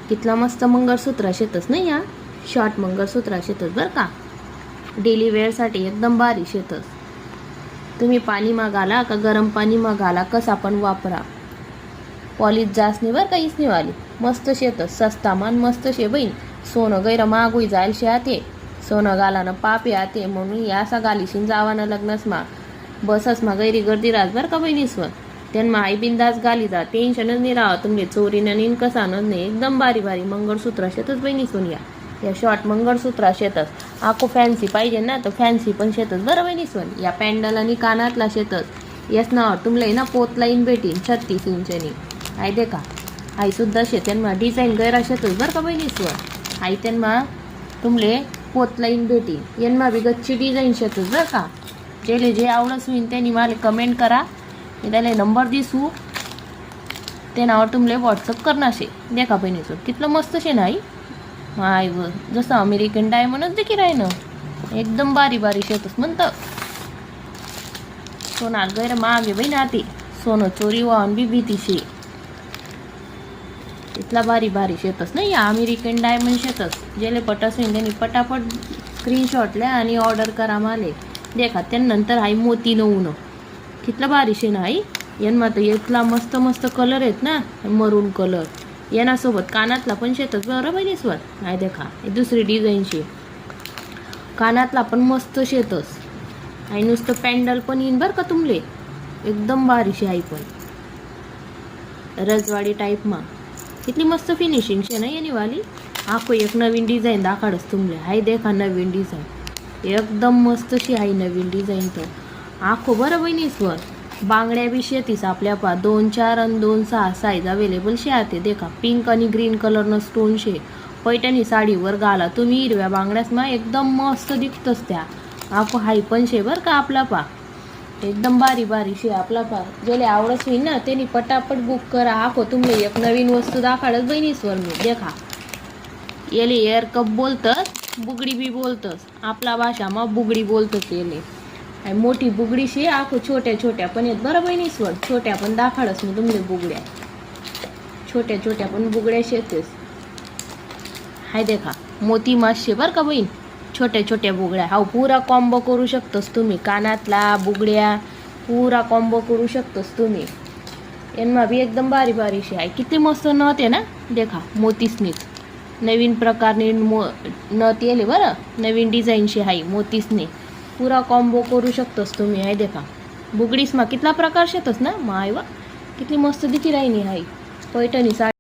कितला मस्त मंगळसूत्र शेतच नाही या शॉर्ट मंगळसूत्र शेतच बरं का. डेली वेअरसाठी एकदम भारी शेतच. तुम्ही पाणी मागाला का गरम पाणी मागाला कसा पण वापरा. पॉलिश जास्त नाही बरं का इसनी वाली. मस्त शेतच सस्ता मान मस्त शे बहीण. सोनं गैर मागूई जाईल शे आते. सोनं घालानं पापे आते म्हणून या असा गालीशीन जावानं लग्नच मा बसच मा गैरी गर्दी राज बरं का बहिणीसवर. त्यांना आई बिंदास गाली जा टेन्शनच नाही राहा तुमले चोरीनं नीन कसानच नाही. एकदम भारी भारी मंगळसूत्र शेतच बहिणीसून या शॉर्ट मंगळसूत्र शेतच. आखो फॅन्सी पाहिजे ना तर फॅन्सी पण शेतच बरं बहिणीसून. या पॅन्डल आणि कानातला शेतच. यस ना तुमले ना पोत लाईन भेटीन 36 इंचनी. आई देखा आई सुद्धा शे त्यांना डिझाईन गैरा शेतच बरं का बहिणीसवर. आई त्यांना तुमले पोत लाईन भेटीन यांना बी गच्ची डिझाईन शेतच बरं का. जेले जे आवडस होईन त्यांनी मला कमेंट करा. मी त्याला नंबर दिसू ते नावावर तुमले व्हॉट्सअप करणार शे. देखा बहिणीचं कितलं मस्त शे नाही माय व जसं अमेरिकन डायमंडच देखील आहे ना. एकदम भारी भारी शेतच म्हणतं. सोनार गैर मागे बहीण आते सोनं चोरी वाहन बी भीती शे. इथला भारी भारी शेतच नाही या अमेरिकन डायमंड शेतच. जेले पटस होईन त्यांनी पटापट स्क्रीनशॉटल्या आणि ऑर्डर करा माले. देखा त्यानंतर आई मोती नऊन कितला भारी शे नाही. यांना तर इथला मस्त मस्त कलर आहेत ना मरून कलर. यानासोबत कानातला पण शेतच बरं बहिणीसवर. नाही देखा दुसरी डिझाईन शे कानातला पण मस्त शेतच. आणि नुसतं पॅन्डल पण येईन बरं का तुमले. एकदम भारी शे आई पण रजवाडी टाईप मा. कितली मस्त फिनिशिंग शे ना यानी वाली. आखो एक नवीन डिझाईन दाखवच तुमले. हाय देखा नवीन डिझाईन एकदम मस्त शी आहे नवीन डिझाईन. तर आखो बरं बहिणीसवर. बांगड्या बी शेतीस आपल्या पा 2, 4 आणि 2, 6 साईज अवेलेबल शे आते. देखा पिंक आणि ग्रीन कलरनं स्टोन शे. पैठणी साडीवर घाला तुम्ही हिरव्या बांगड्यास मा एकदम मस्त दिसतच त्या. आखो हाय पण शे बरं का आपला पा. एकदम भारी भारी शे आपला पा. ज्याला आवडच होईल ना त्यांनी पटापट बुक करा. आखो तुमले एक नवीन वस्तू दाखवच बहिणीसवर मी. देखा येले एअर कप बोलतस बुगडी बी बोलतस. आपला भाषा मग बुगडी बोलतस येले. मोठी बुगडी शे आखो छोट्या छोट्या पण येत बरं बहिणीसवर. छोट्या पण दाखवच मी तुमले बुगड्या. छोट्या छोट्या पण बुगड्या शेतेस. हाय देखा मोती मास शे बरं का बहीण. छोट्या छोट्या बुगड्या हा पुरा कॉम्बो करू शकतोस तुम्ही. कानातला बुगड्या पुरा कॉम्बो करू शकतोस तुम्ही. यांना बी एकदम भारी भारी शे आहे. किती मस्त नथ आहे ना. देखा मोतीसनीच नवीन प्रकारने नथ येले बरं. नवीन डिझाईन शे हाय मोतीसने. पुरा कॉम्बो करू शकतोस तुम्ही. आहे देखा बुगडीस मा कितला प्रकार शेतस ना माय वा. किती मस्त दिखी राहिनी हाय पैठणी साडी.